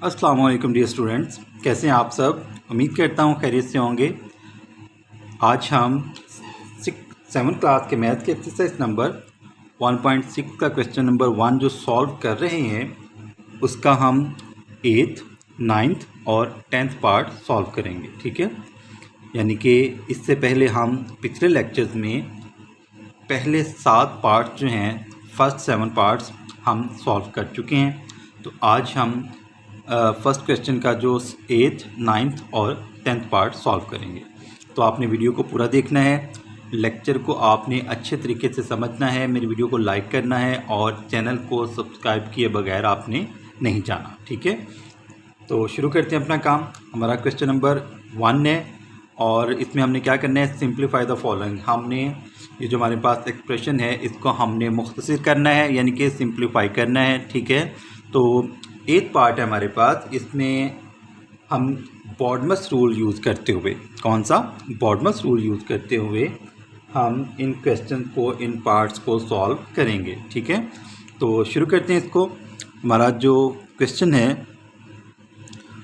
अस्सलाम वालेकुम dear students, कैसे हैं आप सब। उम्मीद करता हूँ खैरियत से होंगे। आज हम 7th क्लास के मैथ के एक्सरसाइज नंबर 1.6 का क्वेश्चन नंबर 1 जो सॉल्व कर रहे हैं उसका हम 8th, 9th और 10th पार्ट सॉल्व करेंगे। ठीक है, यानी कि इससे पहले हम पिछले लेक्चर्स में पहले 7 पार्ट्स जो हैं फर्स्ट 7 पार्ट्स हम सॉल्व कर चुके हैं। तो आज हम फर्स्ट क्वेश्चन का जो 8th, 9th और 10th पार्ट सॉल्व करेंगे। तो आपने वीडियो को पूरा देखना है, लेक्चर को आपने अच्छे तरीके से समझना है, मेरी वीडियो को लाइक करना है और चैनल को सब्सक्राइब किए बगैर आपने नहीं जाना। ठीक है, तो शुरू करते हैं अपना काम। हमारा क्वेश्चन नंबर 1 है और इसमें हमने क्या करना है, सिंप्लीफाई द फॉलोइंग। हमने ये जो हमारे पास एक्सप्रेशन है इसको हमने मुख्तसर करना है, यानी कि सिंप्लीफाई करना है। ठीक है, तो 8th पार्ट है हमारे पास, इसमें हम बॉडमस रूल यूज़ करते हुए, कौन सा बॉडमस रूल यूज़ करते हुए हम इन क्वेश्चन को, इन पार्ट्स को सॉल्व करेंगे। ठीक है, तो शुरू करते हैं इसको। हमारा जो क्वेश्चन है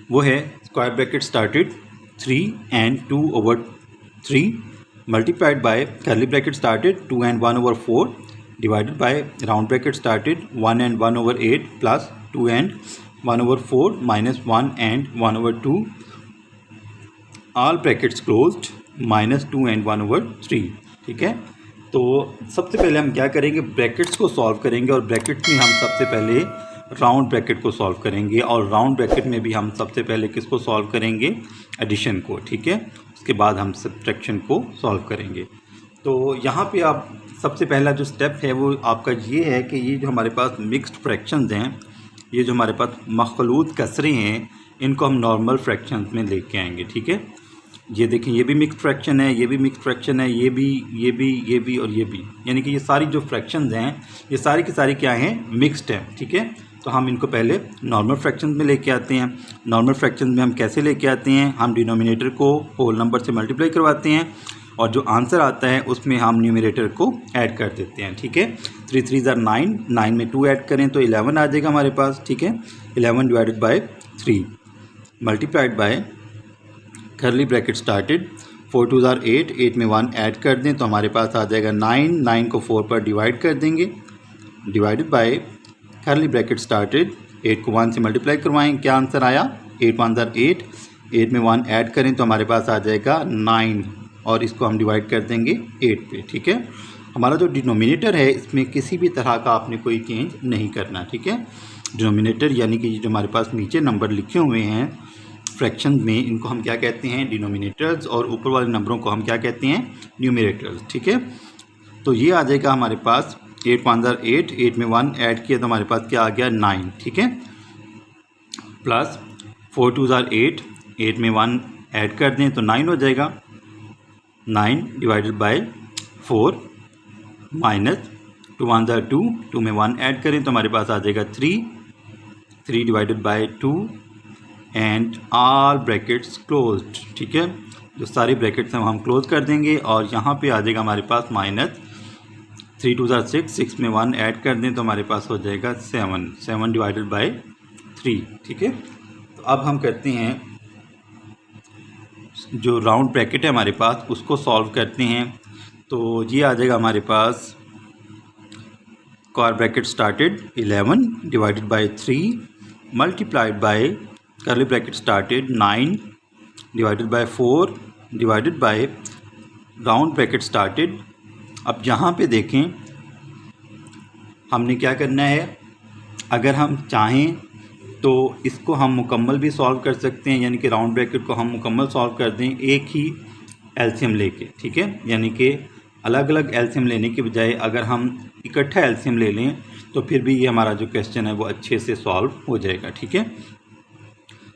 वो है square bracket started 3 and 2/3 multiplied by curly bracket started 2 and 1/4 divided by round bracket started 1 and 1/8 plus 2 and 1/4 minus 1 and 1/2 all brackets closed minus 2 and 1/3। ठीक है, तो सबसे पहले हम क्या करेंगे, ब्रैकेट्स को सॉल्व करेंगे और ब्रैकेट्स में हम सबसे पहले राउंड ब्रैकेट को सॉल्व करेंगे और राउंड ब्रैकेट में भी हम सबसे पहले किसको सॉल्व करेंगे, एडिशन को। ठीक है, उसके बाद हम सब्ट्रैक्शन को सॉल्व करेंगे। तो यहाँ पे आप सबसे पहला जो स्टेप है वो आपका ये है कि ये जो हमारे पास मिक्स्ड फ्रैक्शंस हैं, ये जो हमारे पास मखलूत कसरे हैं, इनको हम नॉर्मल फ्रैक्शंस में लेके आएंगे। ठीक है, ये देखें, ये भी मिक्स्ड फ्रैक्शन है, ये भी मिक्स्ड फ्रैक्शन है, ये भी और ये भी, यानी कि ये सारी जो फ्रैक्शंस हैं ये सारी की सारी क्या हैं, मिक्स्ड हैं। ठीक है, तो हम इनको पहले नॉर्मल फ्रैक्शंस में लेके आते हैं। नॉर्मल फ्रैक्शंस में हम कैसे लेके आते हैं, हम डिनोमिनेटर को होल नंबर से मल्टीप्लाई करवाते हैं और जो आंसर आता है उसमें हम न्यूमरेटर को ऐड कर देते हैं। ठीक है, 3 3 = 9, 9 में 2 ऐड करें तो 11 आ जाएगा हमारे पास। ठीक है, 11 divided by 3 multiplied by curly bracket started 4 2 = 8, 8 में 1 ऐड कर दें तो हमारे पास आ जाएगा 9, 9 को 4 पर डिवाइड कर देंगे, divided by curly bracket started 8 को 1 से मल्टीप्लाई करवाएं, क्या आंसर आया, 8 1 = 8, 8 में 1 ऐड करें तो हमारे पास आ जाएगा 9 और इसको हम डिवाइड कर देंगे 8 पे। ठीक है, हमारा जो डिनोमिनेटर है इसमें किसी भी तरह का आपने कोई चेंज नहीं करना। ठीक है, डिनोमिनेटर यानी कि जो हमारे पास नीचे नंबर लिखे हुए हैं फ्रैक्शन में, इनको हम क्या कहते हैं, डिनोमिनेटर्स, और ऊपर वाले नंबरों को हम क्या कहते हैं, न्यूमरेटर्स। ठीक है, तो ये आ जाएगा हमारे पास 8 1 = 8, 8 में 1 ऐड किया तो हमारे पास क्या आ गया, 9। ठीक है, प्लस 4 2 = 8, 8 में 1 ऐड कर दें तो 9 हो जाएगा, 9 डिवाइडेड बाय 4 माइनस 2 1 = 2, 2 में 1 ऐड करें तो हमारे पास आ जाएगा 3, 3 divided by 2 and all brackets closed. ठीक है, जो सारी ब्रैकेट्स हैं हम क्लोज कर देंगे और यहाँ पे आ जाएगा हमारे पास माइनस 3 2 = 6, 6 में 1 ऐड कर दें तो हमारे पास हो जाएगा 7, 7 डिवाइडेड बाय 3। ठीक है, तो अब हम करते हैं जो राउंड ब्रैकेट है हमारे पास उसको सॉल्व करते हैं। तो ये आ जाएगा हमारे पास square bracket started 11 divided by 3 multiplied by curly bracket started 9 divided by 4 divided by round bracket started. अब यहाँ पे देखें हमने क्या करना है, अगर हम चाहें तो इसको हम मुकम्मल भी सॉल्व कर सकते हैं, यानी कि राउंड ब्रैकेट को हम मुकम्मल सॉल्व कर दें एक ही एलसीएम लेके। ठीक है, यानी कि अलग अलग एलसीएम लेने के बजाय अगर हम इकट्ठा एलसीएम ले लें तो फिर भी ये हमारा जो क्वेश्चन है वो अच्छे से सॉल्व हो जाएगा। ठीक है,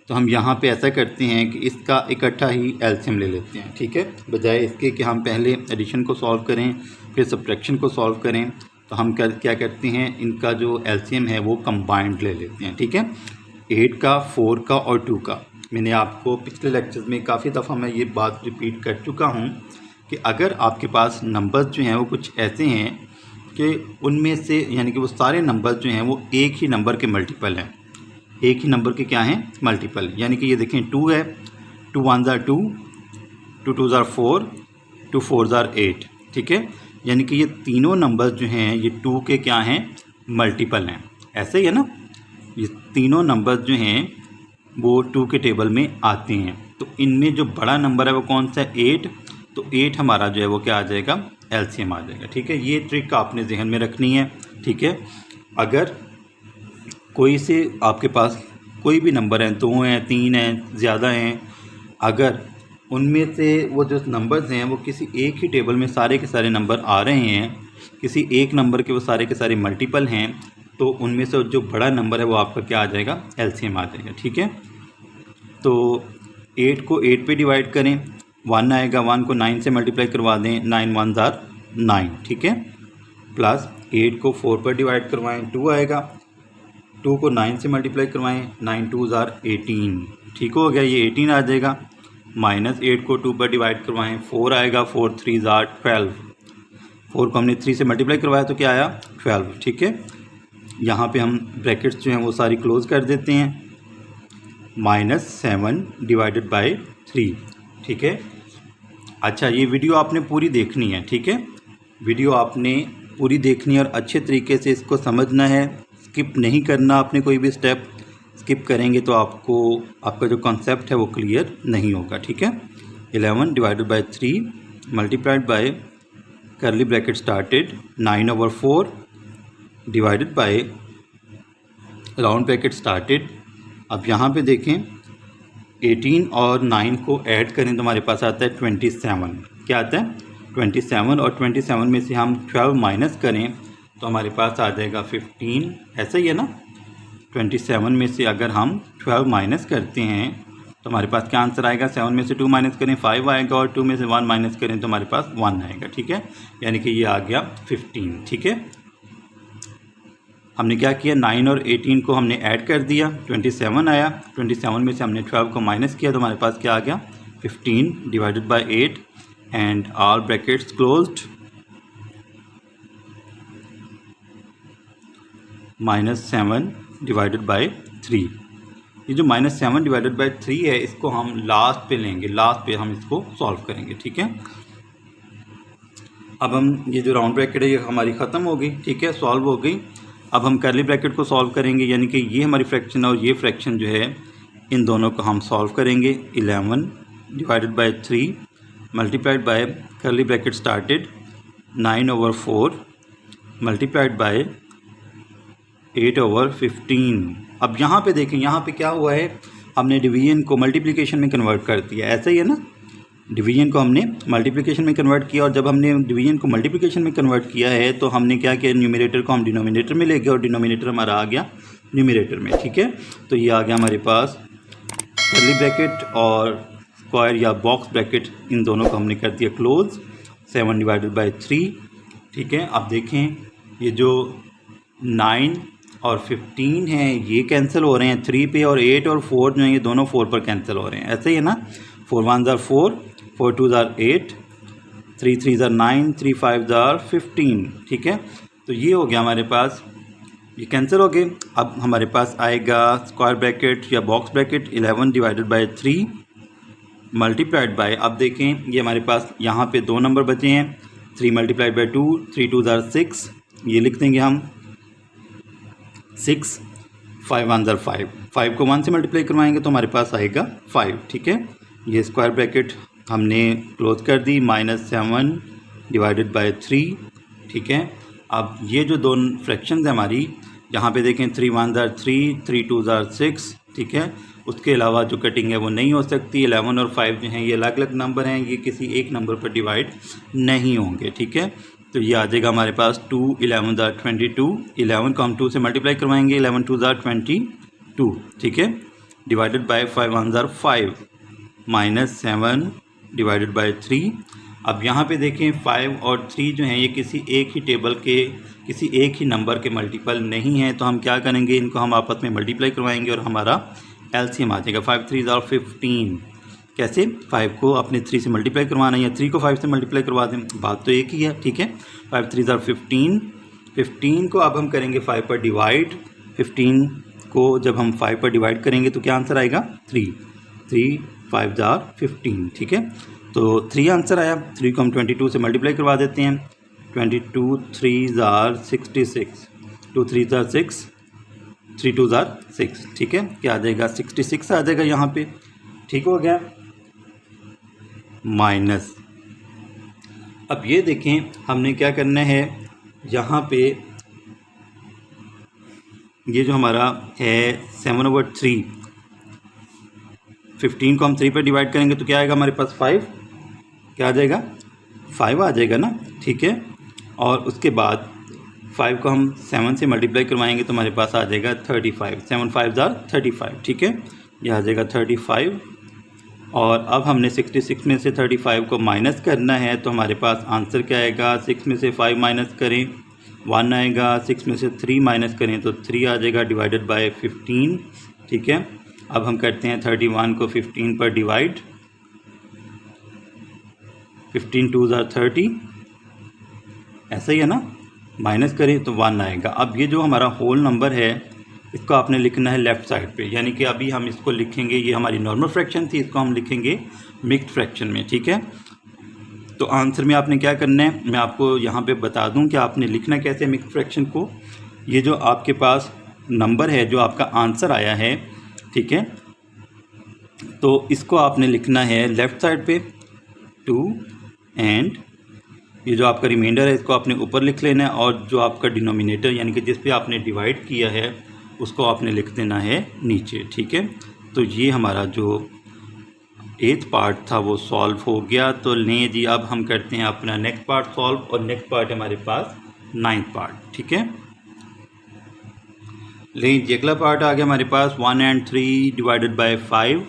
तो हम यहाँ पे ऐसा करते हैं कि इसका इकट्ठा ही एलसीएम ले लेते हैं। ठीक है, बजाय इसके कि हम पहले एडिशन को सॉल्व करें फिर सब्ट्रैक्शन को सॉल्व करें, तो हम क्या करते हैं, इनका जो एलसीएम है वो कंबाइंड ले लेते हैं। ठीक है, 8 का, 4 का और 2 का। मैंने आपको पिछले लेक्चर्स में काफ़ी दफ़ा मैं ये बात रिपीट कर चुका हूँ कि अगर आपके पास नंबर्स जो हैं वो कुछ ऐसे हैं कि उनमें से, यानी कि वो सारे नंबर्स जो हैं वो एक ही नंबर के मल्टीपल हैं, एक ही नंबर के क्या हैं मल्टीपल। यानी कि ये देखें 2 है, 2 1 ज़ार 2, 2 2 ज़ार 4, 2 4 ज़ार 8, ठीक है। यानी कि ये तीनों नंबर जो हैं ये 2 के क्या हैं मल्टीपल हैं। ऐसे ही है ना, ये तीनों नंबर जो हैं वो 2 के टेबल में आते हैं। तो इनमें जो बड़ा नंबर है वो कौन सा है 8, तो 8 हमारा जो है वो क्या आ जाएगा एलसीएम आ जाएगा, ठीक है। ये ट्रिक आपने जहन में रखनी है, ठीक है। अगर कोई से आपके पास कोई भी नंबर हैं, 2 हैं 3 हैं ज़्यादा हैं, अगर उनमें से वो जो नंबर्स हैं वो किसी एक ही टेबल में सारे के सारे नंबर आ रहे हैं, किसी एक नंबर के वो सारे के सारे मल्टीपल हैं, तो उनमें से जो बड़ा नंबर है वो आपका क्या आ जाएगा एलसीएम आ जाएगा, ठीक है। तो 8 को 8 पे डिवाइड करें, 1 आएगा, 1 को 9 से मल्टीप्लाई करवा दें, 9 1 ज़ार 9, ठीक है। प्लस 8 को 4 पर डिवाइड करवाएं, 2 आएगा, 2 को 9 से मल्टीप्लाई करवाएं, 9 2 ज़ार 18, ठीक हो गया, ये 18 आ जाएगा। माइनस 8 को 2 पर डिवाइड करवाएं, 4 आएगा, 4 3 ज़ार 12, 4 को हमने 3 से मल्टीप्लाई करवाया तो क्या आया 12, ठीक है। यहाँ पे हम ब्रैकेट्स जो हैं वो सारी क्लोज़ कर देते हैं, -7 डिवाइडेड बाय 3, ठीक है। अच्छा, ये वीडियो आपने पूरी देखनी है, ठीक है। वीडियो आपने पूरी देखनी है और अच्छे तरीके से इसको समझना है, स्किप नहीं करना आपने कोई भी स्टेप। स्किप करेंगे तो आपका जो कॉन्सेप्ट है वो क्लियर नहीं होगा, ठीक है। 11 डिवाइडेड बाय 3 मल्टीप्लाइड बाय करली bracket started 9/4 divided by round bracket started. अब यहाँ पे देखें 18 और 9 को ऐड करें तो हमारे पास आता है 27। क्या आता है 27, और 27 में से हम 12 माइनस करें तो हमारे पास आ जाएगा 15। ऐसा ही है ना, 27 में से अगर हम 12 माइनस करते हैं तो हमारे पास क्या आंसर आएगा, 7 में से 2 माइनस करें 5 आएगा, और 2 में से 1 माइनस करें तो हमारे पास 1 आएगा, ठीक है। यानी कि ये आ गया 15, ठीक है। हमने क्या किया, 9 और 18 को हमने ऐड कर दिया, 27 आया, 27 में से हमने 12 को माइनस किया तो हमारे पास क्या आ गया 15 divided by 8 and all brackets closed, -7 divided by 3। ये जो -7 डिवाइडेड बाय 3 है इसको हम लास्ट पे लेंगे, लास्ट पे हम इसको सॉल्व करेंगे, ठीक है। अब हम ये जो राउंड ब्रैकेट है ये हमारी ख़त्म हो गई, ठीक है, सॉल्व हो गई। अब हम कर्ली ब्रैकेट को सॉल्व करेंगे, यानी कि ये हमारी फ्रैक्शन और ये फ्रैक्शन जो है इन दोनों को हम सॉल्व करेंगे। 11 divided by 3 multiplied by curly bracket started 9/4 multiplied by 8/15। अब यहाँ पे देखें, यहाँ पे क्या हुआ है, हमने डिवीजन को मल्टीप्लिकेशन में कन्वर्ट कर दिया। ऐसा ही है ना, डिवीजन को हमने मल्टीप्लिकेशन में कन्वर्ट किया, और जब हमने डिवीजन को मल्टीप्लिकेशन में कन्वर्ट किया है तो हमने क्या किया, न्यूमरेटर को हम डिनोमिनेटर में ले गए और डिनोमिनेटर हमारा आ गया न्यूमरेटर में, ठीक है। तो ये आ गया हमारे पास कर्ली ब्रैकेट और स्क्वायर या बॉक्स ब्रैकेट, इन दोनों को हमने कर दिया क्लोज। 7 डिवाइडेड बाय 3, ठीक है। अब देखें ये जो 9 और 15 हैं ये कैंसिल हो रहे हैं 3 पे, और 8 और 4 जो हैं ये दोनों 4 पर कैंसिल हो रहे हैं। ऐसे ही है ना, 4 1 ज़ार 4, 4 2 ज़ार 8, 3 3 ज़ार 9, 3 5 ज़ार 15, ठीक है। तो ये हो गया हमारे पास, ये कैंसिल हो गए। अब हमारे पास आएगा स्क्वायर ब्रैकेट या box bracket 11 divided by 3 multiplied bye, अब देखें ये हमारे पास यहाँ पे 2 नंबर बचे हैं, 3 मल्टीप्लाइड बाय 2, 3 2 ज़ार 6, ये लिख देंगे हम 6, 5 1 ज़ार 5, 5 को 1 से मल्टीप्लाई करवाएंगे तो हमारे पास आएगा 5, ठीक है। ये स्क्वायर ब्रैकेट हमने क्लोज कर दी, -7 डिवाइडेड बाय 3, ठीक है। अब ये जो दो फ्रैक्शंस हैं हमारी, यहाँ पे देखें 3 1 ज़ार 3, 3 2 ज़ार 6, ठीक है। उसके अलावा जो कटिंग है वो नहीं हो सकती। 11 और 5 जो हैं ये अलग अलग नंबर हैं, ये किसी एक नंबर पर डिवाइड नहीं होंगे, ठीक है। तो ये आ जाएगा हमारे पास 2 11 ज़ार 22, 11 को हम 2 से मल्टीप्लाई करवाएंगे, 11 2 ज़ार 22, ठीक है, डिवाइडेड बाय 5 1 ज़ार 5, -7 डिवाइडेड बाय 3। अब यहाँ पे देखें 5 और 3 जो हैं ये किसी एक ही टेबल के, किसी एक ही नंबर के मल्टीपल नहीं हैं, तो हम क्या करेंगे, इनको हम आपस में मल्टीप्लाई करवाएंगे और हमारा एलसीएम आ जाएगा 5 3 ज़ार 15। कैसे, 5 को अपने 3 से मल्टीप्लाई करवाना है या 3 को 5 से मल्टीप्लाई करवा दें, बात तो एक ही है, ठीक है। 5 3 ज़ार 15, 15 को अब हम करेंगे 5 पर डिवाइड, 15 को जब हम 5 पर डिवाइड करेंगे तो क्या आंसर आएगा 3 3 5 जार 15 ठीक है। तो 3 आंसर आया। 3 को हम 22 से मल्टीप्लाई करवा देते हैं 22 3 जार 66 2 3 जार 6 3 2 जार 6 ठीक है। क्या आ जाएगा 66 आ जाएगा यहाँ पे ठीक हो गया। माइनस अब ये देखें हमने क्या करना है यहाँ पे ये जो हमारा है 7/3 15 को हम 3 पर डिवाइड करेंगे तो क्या आएगा हमारे पास 5 क्या आ जाएगा 5 आ जाएगा ना ठीक है। और उसके बाद 5 को हम 7 से मल्टीप्लाई करवाएंगे तो हमारे पास आ जाएगा 35 7 5 जार 35 ठीक है। यह आ जाएगा 35 और अब हमने 66 में से 35 को माइनस करना है तो हमारे पास आंसर क्या आएगा 6 में से 5 माइनस करें 1 आएगा 6 में से 3 माइनस करें तो 3 आ जाएगा डिवाइडेड बाय 15 ठीक है। अब हम करते हैं 31 को 15 पर डिवाइड 15 2 जार 30 ऐसा ही है ना माइनस करें तो 1 आएगा। अब ये जो हमारा होल नंबर है इसको आपने लिखना है लेफ़्ट साइड पे यानी कि अभी हम इसको लिखेंगे ये हमारी नॉर्मल फ्रैक्शन थी इसको हम लिखेंगे मिक्स्ड फ्रैक्शन में ठीक है। तो आंसर में आपने क्या करना है मैं आपको यहाँ पे बता दूँ कि आपने लिखना कैसे मिक्स्ड फ्रैक्शन को। ये जो आपके पास नंबर है जो आपका आंसर आया है ठीक है तो इसको आपने लिखना है लेफ़्ट साइड पे 2 एंड ये जो आपका रिमाइंडर है इसको आपने ऊपर लिख लेना है और जो आपका डिनोमिनेटर यानी कि जिस पे आपने डिवाइड किया है उसको आपने लिख देना है नीचे ठीक है। तो ये हमारा जो 8th पार्ट था वो सॉल्व हो गया। तो लें जी अब हम करते हैं अपना नेक्स्ट पार्ट सॉल्व और नेक्स्ट पार्ट हमारे पास 9th पार्ट ठीक है। लें जी अगला पार्ट आ गया हमारे पास 1 and 3 divided by 5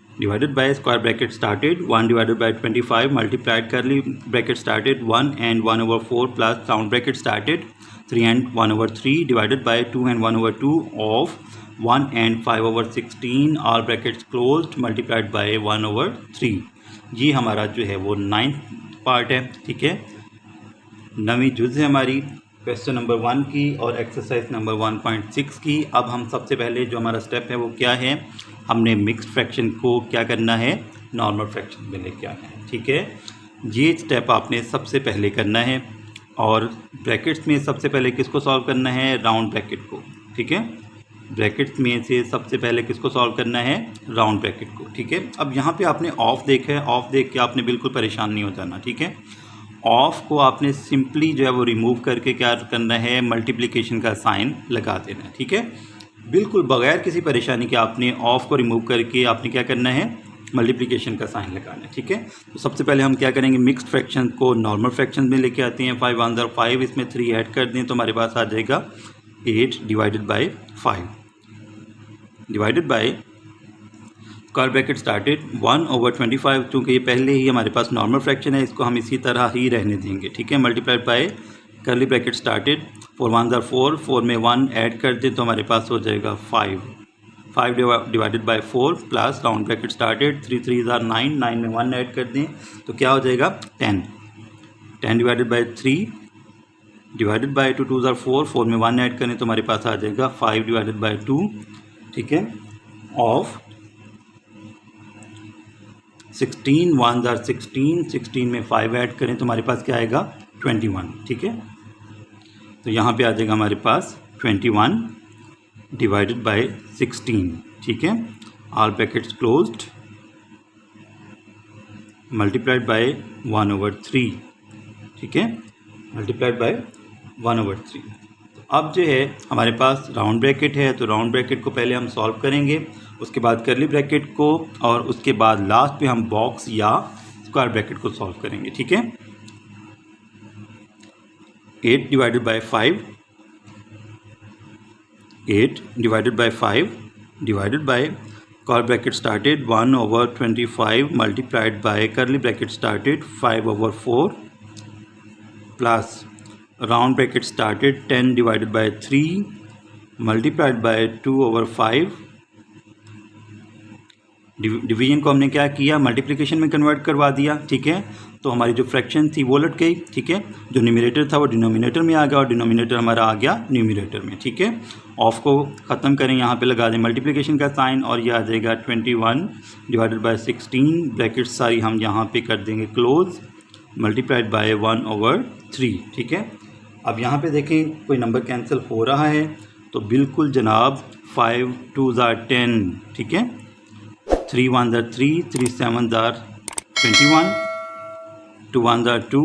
divided by square bracket started 1 divided by 25 multiplied करली bracket started 1 and 1/4 plus round bracket started 3 and 1/3 divided by 2 and 1/2 of 1 and 5/16 all brackets closed multiplied by 1/3। ये हमारा जो है वो 9th पार्ट है ठीक है। 9वीं जुज़ है हमारी क्वेश्चन नंबर 1 की और एक्सरसाइज नंबर 1.6 की। अब हम सबसे पहले जो हमारा स्टेप है वो क्या है हमने मिक्स्ड फ्रैक्शन को क्या करना है नॉर्मल फ्रैक्शन में लेके आना है ठीक है। ये स्टेप आपने सबसे पहले करना है और ब्रैकेट्स में सबसे पहले किसको सॉल्व करना है राउंड ब्रैकेट को ठीक है। ब्रैकेट्स में से सबसे पहले किसको सॉल्व करना है राउंड ब्रैकेट को ठीक है। अब यहाँ पे आपने ऑफ देखा है ऑफ देख के आपने बिल्कुल परेशान नहीं हो जाना ठीक है। ऑफ को आपने सिंपली जो है वो रिमूव करके क्या करना है मल्टीप्लिकेशन का साइन लगा देना है ठीक है। बिल्कुल बगैर किसी परेशानी के आपने ऑफ को रिमूव करके आपने क्या करना है मल्टीप्लिकेशन का साइन लगाना है ठीक है। तो सबसे पहले हम क्या करेंगे मिक्स्ड फ्रैक्शन को नॉर्मल फ्रैक्शन में लेके आते हैं 5 1 5 इसमें 3 ऐड कर दें तो हमारे पास आ जाएगा 8 divided by 5 divided by square bracket started 1/25 क्योंकि ये पहले ही हमारे पास नॉर्मल फ्रैक्शन है इसको हम इसी तरह ही रहने देंगे ठीक है। मल्टीप्लाइड बाय करली ब्रैकेट स्टार्टेड 4 1 4 4 में 1 ऐड कर दें तो हमारे पास हो जाएगा 5 divided by 4 plus round bracket started 3 3 9 9 में 1 ऐड कर दें तो क्या हो जाएगा 10 डिवाइडेड बाय 3 डिवाइडेड बाय 2 2 4 4 में 1 ऐड करें तो हमारे पास आ जाएगा 5 डिवाइडेड बाय 2 ठीक है ऑफ 16 1 16 16 में 5 ऐड करें तो हमारे पास क्या आएगा 21 ठीक है। तो यहाँ पे आ जाएगा हमारे पास 21 डिवाइडेड बाय 16 ठीक है। All brackets closed multiplied by 1/3 ठीक है मल्टीप्लाइड बाय 1/3। तो अब जो है हमारे पास राउंड ब्रैकेट है तो राउंड ब्रैकेट को पहले हम सॉल्व करेंगे उसके बाद करली ब्रैकेट को और उसके बाद लास्ट पे हम बॉक्स या स्क्वायर ब्रैकेट को सॉल्व करेंगे ठीक है। 8 divided by 5 8 divided by 5 divided by square bracket started 1/25 multiplied by करली bracket started 5/4 plus round bracket started 10 divided by 3 multiplied bye 2/5 division को हमने क्या किया मल्टीप्लिकेशन में कन्वर्ट करवा दिया ठीक है। तो हमारी जो फ्रैक्शन थी वो लट गई, ठीक है। जो न्यूमरेटर था वो डिनोमिनेटर में आ गया और डिनोमिनेटर हमारा आ गया न्यूमरेटर में, ठीक है। ऑफ को ख़त्म करें, यहाँ पे लगा दें मल्टीप्लिकेशन का साइन और ये आ जाएगा 21 डिवाइडेड बाय 16, ब्रैकेट सारी हम यहाँ पे कर देंगे क्लोज, मल्टीप्लाइड बाय 1/3, ठीक है। अब यहाँ पे देखें कोई नंबर कैंसिल हो रहा है तो बिल्कुल जनाब 5 2s are 10, ठीक है। 3 1s are 3, 3 7s are 21, 2 1s are 2,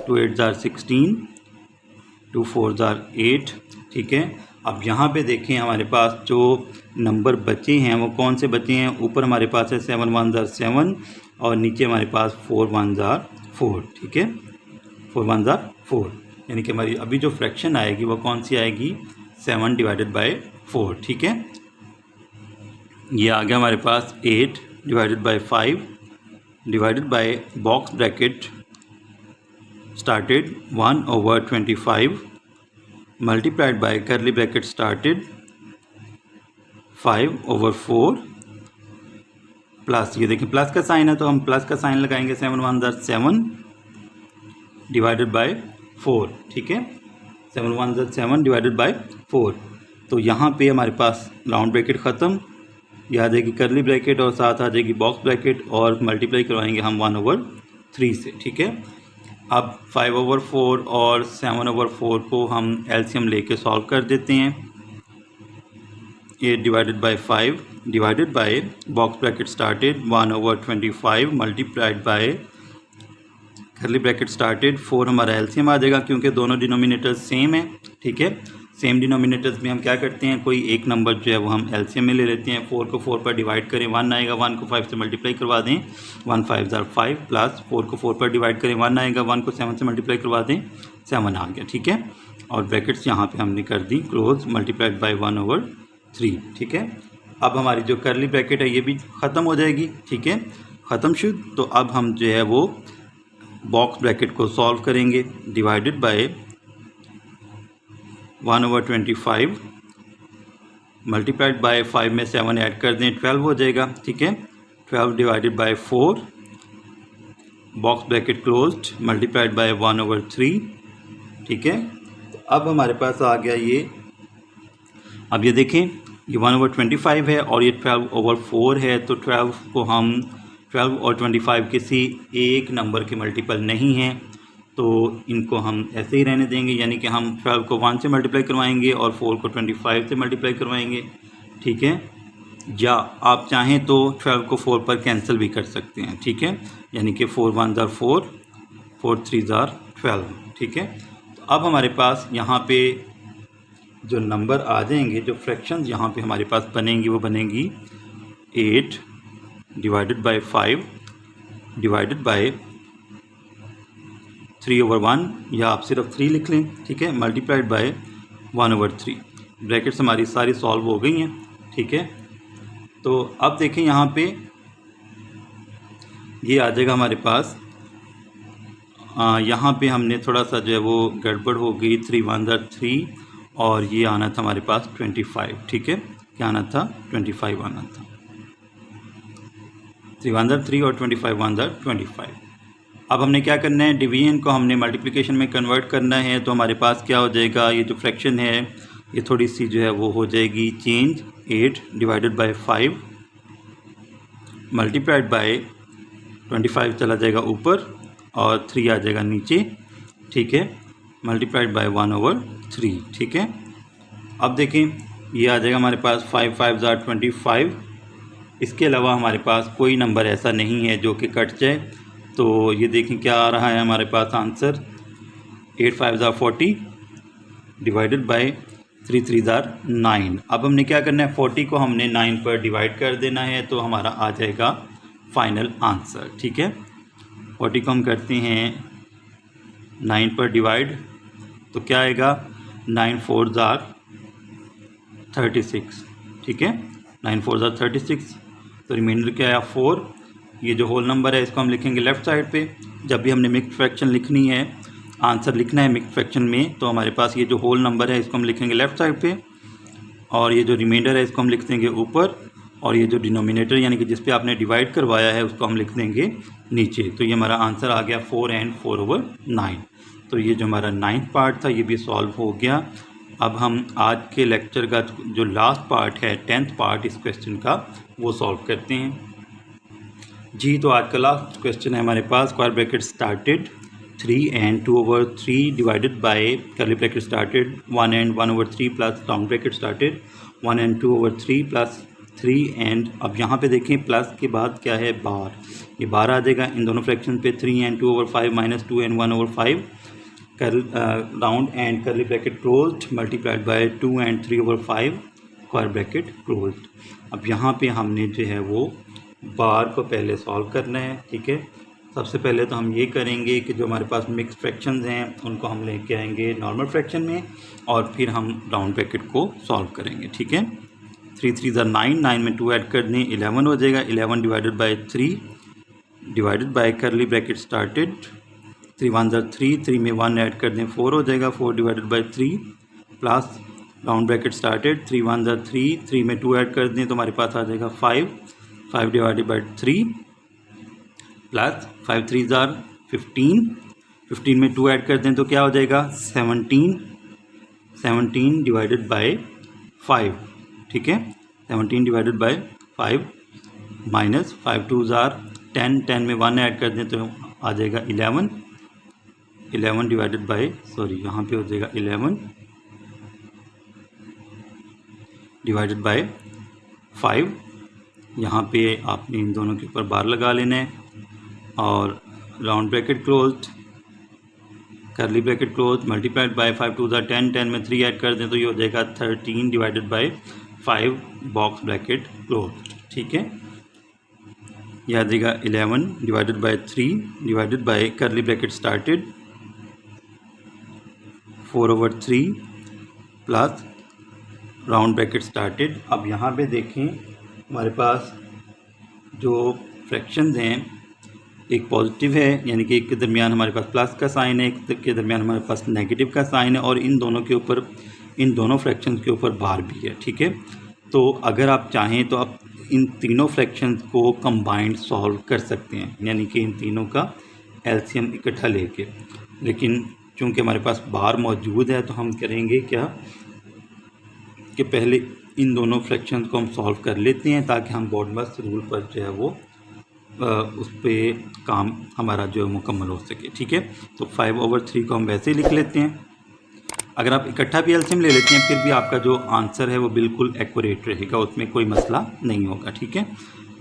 2 8s are 16, 2 4s are 8, ठीक है। अब यहाँ पे देखें हमारे पास जो नंबर बचे हैं वो कौन से बचे हैं। ऊपर हमारे पास है 7 1s are 7 और नीचे हमारे पास 4 1s are 4, ठीक है। 4 1s are 4, यानी कि हमारी अभी जो फ्रैक्शन आएगी वो कौन सी आएगी, 7 डिवाइडेड बाय 4, ठीक है। ये आ गया हमारे पास 8 divided by 5 divided by box bracket started 1/25 multiplied by करली ब्रैकेट स्टार्टेड 5/4 प्लस, ये देखिए प्लस का साइन है तो हम प्लस का साइन लगाएंगे, 7 1s are 7 डिवाइडेड बाय 4, ठीक है। 7 1s are 7 डिवाइडेड बाय 4, तो यहाँ पे हमारे पास राउंड ब्रैकेट ख़त्म, ये आ जाएगी करली ब्रैकेट और साथ आ जाएगी बॉक्स ब्रैकेट और मल्टीप्लाई करवाएंगे हम 1/3 से, ठीक है। अब 5/4 और 7/4 को हम एलसीएम लेके सॉल्व कर देते हैं। 8 divided by 5 divided by box bracket started 1/25 multiplied by करली ब्रैकेट स्टार्टेड 4 हमारा एलसीएम आ जाएगा क्योंकि दोनों डिनोमिनेटर्स सेम है, ठीक है। सेम डिनोमिनेटर्स में हम क्या करते हैं, कोई एक नंबर जो है वो हम एलसीएम में ले लेते हैं। 4 को 4 पर डिवाइड करें 1 आएगा, 1 को 5 से मल्टीप्लाई करवा दें 1 5s are 5 प्लस 4 को 4 पर डिवाइड करें 1 आएगा, 1 को 7 से मल्टीप्लाई करवा दें 7 आ गया, ठीक है। और ब्रैकेट्स यहाँ पे हमने कर दी क्लोज मल्टीप्लाइड बाय 1/3, ठीक है। अब हमारी जो करली ब्रैकेट है ये भी ख़त्म हो जाएगी, ठीक है, ख़त्म शुद्ध। तो अब हम जो है वो बॉक्स ब्रैकेट को सॉल्व करेंगे, डिवाइडेड बाय 1/25 मल्टीप्लाइड बाय 5 में 7 ऐड कर दें 12 हो जाएगा, ठीक है। 12 divided by 4 box bracket closed multiplied by 1/3, ठीक है। तो अब हमारे पास आ गया ये, अब ये देखें ये 1/25 है और ये 12/4 है, तो 12 को हम 12 और 25 किसी एक नंबर के मल्टीपल नहीं हैं तो इनको हम ऐसे ही रहने देंगे, यानी कि हम 12 को 1 से मल्टीप्लाई करवाएंगे और 4 को 25 से मल्टीप्लाई करवाएंगे, ठीक है। या आप चाहें तो 12 को 4 पर कैंसिल भी कर सकते हैं, ठीक है, यानी कि 4 1s are 4, 4 3s are 12, ठीक है। तो अब हमारे पास यहाँ पे जो नंबर आ जाएंगे, जो फ्रैक्शंस यहाँ पे हमारे पास बनेंगी वो बनेंगी 8 डिवाइडेड बाय 5 डिवाइडेड बाय 3/1 या आप सिर्फ 3 लिख लें, ठीक है, मल्टीप्लाइड बाय 1/3। ब्रैकेट्स हमारी सारी सॉल्व हो गई हैं, ठीक है। तो अब देखें यहाँ पे ये आ जाएगा हमारे पास, यहाँ पे हमने थोड़ा सा जो है वो गड़बड़ हो गई, 3 1s are 3 और ये आना था हमारे पास 25, ठीक है। क्या आना था, 25 आना था। 3 1s are 3 और 25 1s are 25। अब हमने क्या करना है, डिवीजन को हमने मल्टीप्लिकेशन में कन्वर्ट करना है, तो हमारे पास क्या हो जाएगा, ये जो फ्रैक्शन है ये थोड़ी सी जो है वो हो जाएगी change. 8 divided by 5 multiplied by 25 चला जाएगा ऊपर और 3 आ जाएगा नीचे, ठीक है, मल्टीप्लाइड बाय 1/3, ठीक है। अब देखें ये आ जाएगा हमारे पास 5 5s are 25। इसके अलावा हमारे पास कोई नंबर ऐसा नहीं है जो कि कट जाए, तो ये देखें क्या आ रहा है हमारे पास answer, 8 5s are 40 divided by 3 3s are 9। अब हमने क्या करना है, 40 को हमने 9 पर डिवाइड कर देना है तो हमारा आ जाएगा फाइनल आंसर, ठीक है। 40 को हम करते हैं 9 पर डिवाइड तो क्या आएगा, 9 4s are 36, ठीक है, 9 4s are 36। तो रिमाइंडर क्या आया 4। ये जो होल नंबर है इसको हम लिखेंगे लेफ़्ट साइड पे। जब भी हमने मिक्स फ्रैक्शन लिखनी है, आंसर लिखना है मिक्स फ्रैक्शन में, तो हमारे पास ये जो होल नंबर है इसको हम लिखेंगे लेफ़्ट साइड पे और ये जो रिमाइंडर है इसको हम लिख देंगे ऊपर और ये जो डिनोमिनेटर यानी कि जिस पे आपने डिवाइड करवाया है उसको हम लिख देंगे नीचे। तो ये हमारा आंसर आ गया 4 and 4/9। तो ये जो हमारा 9th पार्ट था ये भी सॉल्व हो गया। अब हम आज के लेक्चर का जो लास्ट पार्ट है 10th पार्ट इस क्वेश्चन का वो सॉल्व करते हैं जी। तो आज का लास्ट क्वेश्चन है हमारे पास, square bracket started 3 and 2/3 divided by curly bracket started 1 and 1/3 plus round bracket started 1 and 2/3 plus 3 and अब यहाँ पे देखें प्लस के बाद क्या है बार, ये बार आ जाएगा इन दोनों फ्रैक्शन पे 3 and 2/5 माइनस 2 and 1/5 कर राउंड एंड करली bracket closed multiplied by 2 and 3/5 square bracket closed. अब यहाँ पे हमने जो है वो बार को पहले सॉल्व करना है, ठीक है। सबसे पहले तो हम ये करेंगे कि जो हमारे पास मिक्स फ्रैक्शंस हैं उनको हम लेके आएंगे नॉर्मल फ्रैक्शन में और फिर हम राउंड ब्रैकेट को सॉल्व करेंगे, ठीक है। 3 3 9, 9 में 2 ऐड कर दें 11 हो जाएगा। 11 डिवाइडेड बाई 3 डिवाइडेड बाई करली ब्रैकेट स्टार्टेड 3 1 3, 3 में 1 ऐड कर दें 4 हो जाएगा। 4 divided by 3 plus round bracket started 3 1 3, 3 में 2 ऐड कर दें तो हमारे पास आ जाएगा 5। 5 डिवाइडेड बाई 3 प्लस 5 3 15, 15 में 2 ऐड कर दें तो क्या हो जाएगा 17। 17 डिवाइडेड बाई 5, ठीक है। 17 डिवाइडेड बाई 5 माइनस 5 2 10, 10 में 1 ऐड कर दें तो आ जाएगा 11। 11 डिवाइडेड बाई यहाँ पे हो जाएगा 11 डिवाइडेड बाई 5। यहाँ पे आपने इन दोनों के ऊपर बार लगा लेना है और राउंड ब्रैकेट क्लोज्ड करली ब्रैकेट क्लोज मल्टीप्लाइड बाय 5 2 10, 10 में 3 ऐड कर दें तो ये हो जाएगा 13 divided by 5 box bracket close, ठीक है। यह आ जाएगा 11 डिवाइडेड बाय 3 डिवाइडेड बाय करली bracket started 4/3 plus round bracket started. अब यहाँ पे देखें हमारे पास जो फ्रैक्शंस हैं एक पॉजिटिव है यानी कि एक के दरमियान हमारे पास प्लस का साइन है, एक के दरमियान हमारे पास नेगेटिव का साइन है और इन दोनों के ऊपर इन दोनों फ्रैक्शंस के ऊपर बार भी है, ठीक है। तो अगर आप चाहें तो आप इन तीनों फ्रैक्शंस को कंबाइंड सॉल्व कर सकते हैं यानी कि इन तीनों का एलसीएम इकट्ठा लेके, लेकिन चूँकि हमारे पास बार मौजूद है तो हम करेंगे क्या कि पहले इन दोनों फ्रैक्शंस को हम सॉल्व कर लेते हैं ताकि हम बॉडमस रूल पर जो है वो उस पर काम हमारा जो है मुकम्मल हो सके, ठीक है। तो 5/3 को हम वैसे ही लिख लेते हैं। अगर आप इकट्ठा भी एलसीएम ले लेते हैं फिर भी आपका जो आंसर है वो बिल्कुल एक्यूरेट रहेगा, उसमें कोई मसला नहीं होगा, ठीक है।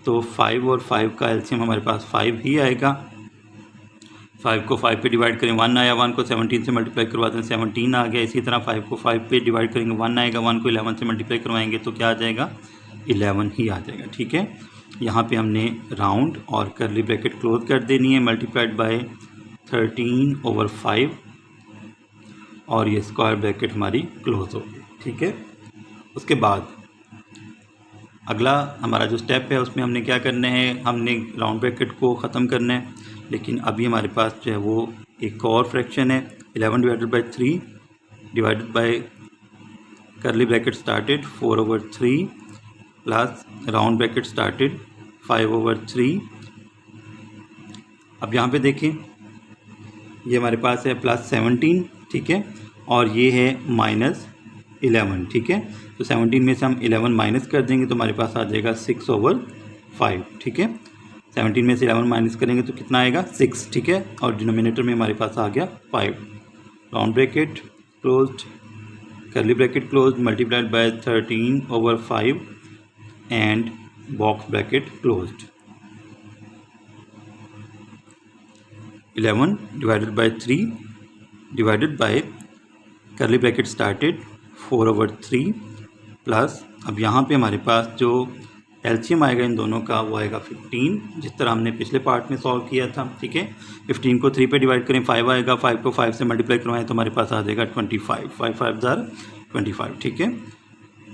तो 5 और 5 का एलसीएम हमारे पास 5 ही आएगा। 5 को 5 पे डिवाइड करें 1 आया, 1 को 17 से मल्टीप्लाई करवाते हैं 17 आ गया। इसी तरह 5 को 5 पे डिवाइड करेंगे 1 आएगा, 1 को 11 से मल्टीप्लाई करवाएंगे तो क्या आ जाएगा 11 ही आ जाएगा, ठीक है। यहाँ पे हमने राउंड और करली ब्रैकेट क्लोज कर देनी है मल्टीप्लाइड बाय 13/5 और ये स्क्वायर ब्रैकेट हमारी क्लोज होगी, ठीक है। उसके बाद अगला हमारा जो स्टेप है उसमें हमने क्या करना है, हमने राउंड ब्रैकेट को ख़त्म करना है। लेकिन अभी हमारे पास जो है वो एक और फ्रैक्शन है 11 डिवाइडेड बाई 3 डिवाइडेड बाई करली bracket started 4/3 plus round bracket started 5/3। अब यहाँ पे देखें ये हमारे पास है +17, ठीक है, और ये है -11, ठीक है। तो 17 में से हम 11 माइनस कर देंगे तो हमारे पास आ जाएगा 6/5, ठीक है। 17 में से 11 माइनस करेंगे तो कितना आएगा 6, ठीक है। और डिनोमिनेटर में हमारे पास आ गया 5। राउंड ब्रैकेट क्लोज्ड करली bracket closed multiplied by 13/5 and box bracket closed. 11 divided by 3 divided by करली ब्रैकेट स्टार्टेड 4/3 प्लस अब यहाँ पे हमारे पास जो एलसीएम आएगा इन दोनों का वो आएगा 15, जिस तरह हमने पिछले पार्ट में सॉल्व किया था, ठीक है। 15 को 3 पे डिवाइड करें 5 आएगा, 5 को 5 से मल्टीप्लाई करवाएं तो हमारे पास आ जाएगा 25, 5 5 25, ठीक है।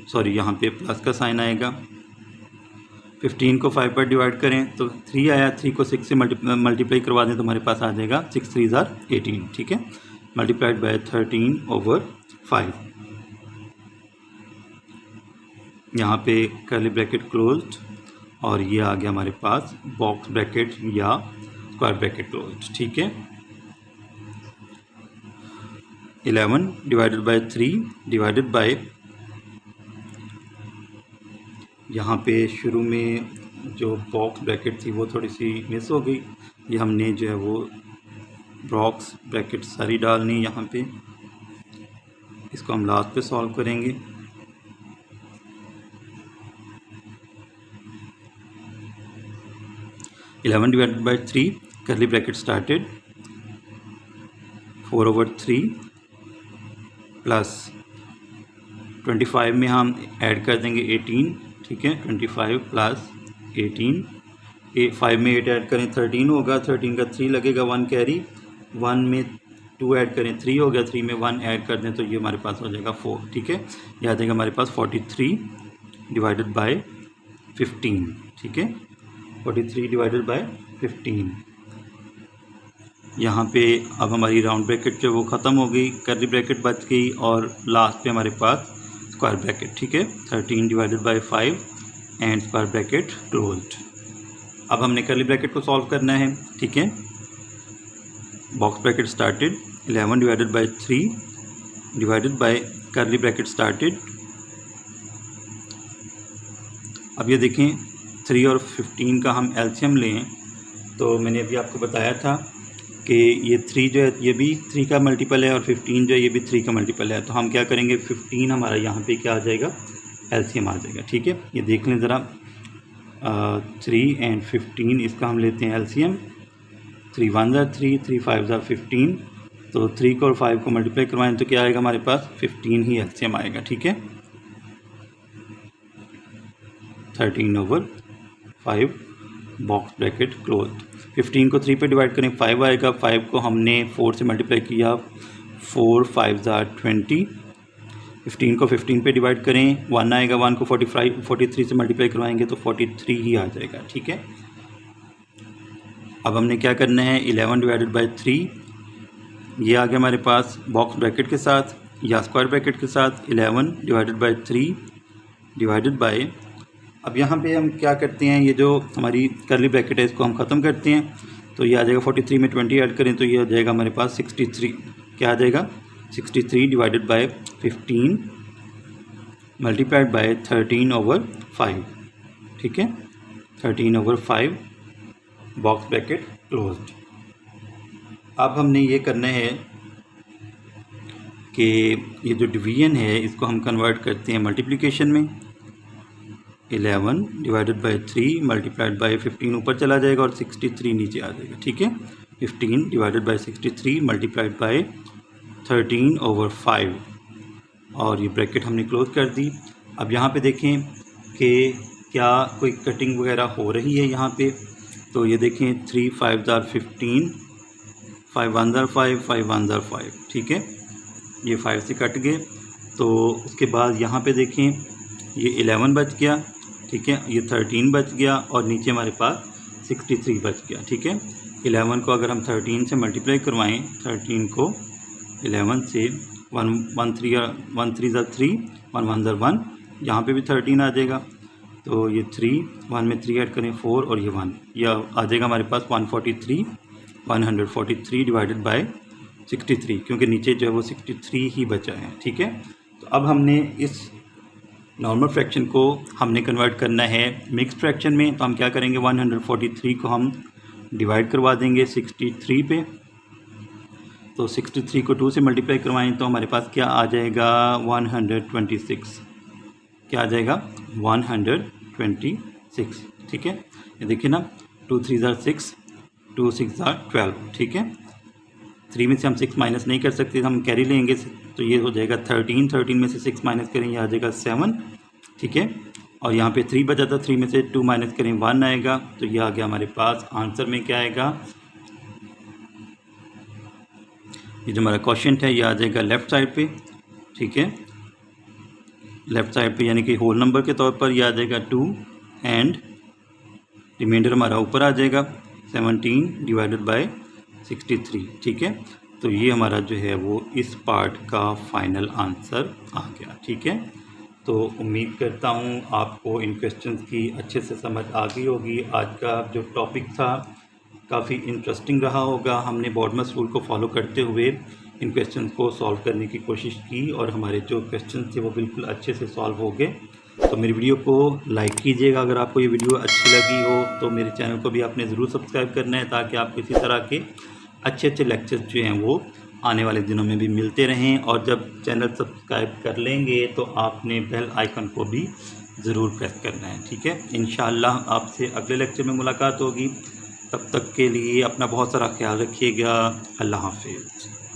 सॉरी यहाँ पे प्लस का साइन आएगा। 15 को 5 पर डिवाइड करें तो 3 आया, 3 को 6 से मल्टीप्लाई करवा दें तो हमारे पास आ जाएगा 6 3 18, ठीक है, मल्टीप्लाइड बाय 13/5। यहाँ पे कर्ली ब्रैकेट क्लोज्ड और ये आ गया हमारे पास बॉक्स ब्रैकेट या स्क्वायर ब्रैकेट क्लोज्ड। ठीक है, 11 डिवाइडेड बाय 3 डिवाइडेड बाय, यहाँ पे शुरू में जो बॉक्स ब्रैकेट थी वो थोड़ी सी मिस हो गई, ये हमने जो है वो बॉक्स ब्रैकेट सारी डालनी यहाँ पे, इसको हम लास्ट पे सॉल्व करेंगे। Eleven divided by 3 curly bracket started 4/3 plus 25 में हम ऐड कर देंगे 18। ठीक है, 25 प्लस 18, 5 में 8 ऐड करें 13 होगा, 13 का 3 लगेगा, 1 कैरी, 1 में 2 ऐड करें 3 हो गया, 3 में 1 ऐड कर दें तो ये हमारे पास हो जाएगा 4। ठीक है, ये आ जाएगा हमारे पास 43 डिवाइडेड बाय 15। ठीक है, 43 डिवाइडेड बाय 15। यहाँ पे अब हमारी राउंड ब्रैकेट जो वो ख़त्म हो गई, कर्ली ब्रैकेट बच गई और लास्ट पे हमारे पास स्क्वायर ब्रैकेट। ठीक है, 13 divided by 5 and square bracket closed. अब हमने कर्ली ब्रैकेट को सॉल्व करना है। ठीक है, box bracket started 11 divided by 3 divided by curly bracket started. अब ये देखें 3 और 15 का हम एलसीएम लें तो मैंने अभी आपको बताया था कि ये 3 जो है ये भी 3 का मल्टीपल है और 15 जो है ये भी 3 का मल्टीपल है। तो हम क्या करेंगे, 15 हमारा यहाँ पे क्या आ जाएगा, एलसीएम आ जाएगा। ठीक है, ये देख लें ज़रा, 3 एंड 15 इसका हम लेते हैं एलसीएम। 3 1 ज़ा 3, 3 5 ज़ा 15, तो 3 को और 5 को मल्टीप्लाई करवाएं तो क्या आएगा हमारे पास, 15 ही एलसीएम आएगा। ठीक है, 13/5 बॉक्स ब्रैकेट क्लोज। 15 को 3 पे डिवाइड करें 5 आएगा, 5 को हमने 4 से मल्टीप्लाई किया, 4 5 ज़ा 20। 15 को 15 पे डिवाइड करें 1 आएगा, 1 को 43 से मल्टीप्लाई करवाएंगे तो 43 ही आ जाएगा। ठीक है, अब हमने क्या करना है, 11 डिवाइडेड बाई 3 ये आ गया हमारे पास बॉक्स ब्रैकेट के साथ या स्क्वायर ब्रैकेट के साथ। 11 डिवाइडेड बाई 3 डिवाइडेड बाई, अब यहाँ पे हम क्या करते हैं, ये जो हमारी कर्ली ब्रैकेट है इसको हम ख़त्म करते हैं तो ये आ जाएगा 43 में 20 ऐड करें तो ये हो जाएगा हमारे पास 63। क्या आ जाएगा, 63 डिवाइडेड बाय 15 मल्टीप्लाइड बाय 13/5। ठीक है, 13/5 बॉक्स ब्रैकेट क्लोज्ड। अब हमने ये करना है कि ये जो डिवीजन है इसको हम कन्वर्ट करते हैं मल्टीप्लिकेशन में। 11 डिवाइडेड बाय 3 मल्टीप्लाइड बाय 15 ऊपर चला जाएगा और 63 नीचे आ जाएगा। ठीक है, 15 डिवाइडेड बाय 63 मल्टीप्लाइड बाय 13/5 और ये ब्रैकेट हमने क्लोज कर दी। अब यहाँ पे देखें कि क्या कोई कटिंग वगैरह हो रही है यहाँ पे, तो ये देखें 3 5 ज़ा 15, 5 1 ज़ा 5, 5 1 ज़ा 5। ठीक है, ये 5 से कट गए। तो उसके बाद यहाँ पे देखें ये 11 बच गया। ठीक है, ये 13 बच गया और नीचे हमारे पास 63 बच गया। ठीक है, 11 को अगर हम 13 से मल्टीप्लाई करवाएं, 13 को 11 से 1 3 ज़ा 3, 1 1 ज़ा 1, यहाँ पे भी 13 आ जाएगा तो ये 3, 1 में 3 ऐड करें 4 और ये 1, यह आ जाएगा हमारे पास 143 डिवाइडेड बाय 63 क्योंकि नीचे जो है वो 63 ही बचा है। ठीक है, तो अब हमने इस नॉर्मल फ्रैक्शन को हमने कन्वर्ट करना है मिक्स फ्रैक्शन में। तो हम क्या करेंगे, 143 को हम डिवाइड करवा देंगे 63 पे, तो 63 को 2 से मल्टीप्लाई करवाएं तो हमारे पास क्या आ जाएगा, 126। क्या आ जाएगा, 126। ठीक है, ये देखिए ना, 2 3 ज़ा 6, 2 6 ज़ा 12। ठीक है, 3 में से हम 6 माइनस नहीं कर सकते, हम कैरी लेंगे तो ये हो जाएगा 13, 13 में से 6 माइनस करें ये आ जाएगा 7। ठीक है, और यहाँ पे 3 बचा था, 3 में से 2 माइनस करें 1 आएगा तो ये आ गया हमारे पास। आंसर में क्या आएगा, ये जो हमारा क्वेश्चन है ये आ जाएगा लेफ़्ट साइड पे। ठीक है, लेफ़्ट साइड पे यानी कि होल नंबर के तौर पर ये आ जाएगा 2 एंड रिमाइंडर हमारा ऊपर आ जाएगा 17 डिवाइडेड बाय 63। ठीक है, तो ये हमारा जो है वो इस पार्ट का फाइनल आंसर आ गया। ठीक है, तो उम्मीद करता हूँ आपको इन क्वेश्चंस की अच्छे से समझ आ गई होगी। आज का जो टॉपिक था काफ़ी इंटरेस्टिंग रहा होगा। हमने बॉडमस रूल को फॉलो करते हुए इन क्वेश्चंस को सॉल्व करने की कोशिश की और हमारे जो क्वेश्चंस थे वो बिल्कुल अच्छे से सॉल्व हो गए। तो मेरी वीडियो को लाइक कीजिएगा अगर आपको ये वीडियो अच्छी लगी हो। तो मेरे चैनल को भी आपने ज़रूर सब्सक्राइब करना है ताकि आपको इसी तरह के अच्छे लेक्चर्स जो हैं वो आने वाले दिनों में भी मिलते रहें। और जब चैनल सब्सक्राइब कर लेंगे तो आपने बेल आइकन को भी ज़रूर प्रेस करना है। ठीक है, इंशाअल्लाह आपसे अगले लेक्चर में मुलाकात होगी। तब तक के लिए अपना बहुत सारा ख्याल रखिएगा। अल्लाह हाफ़िज़।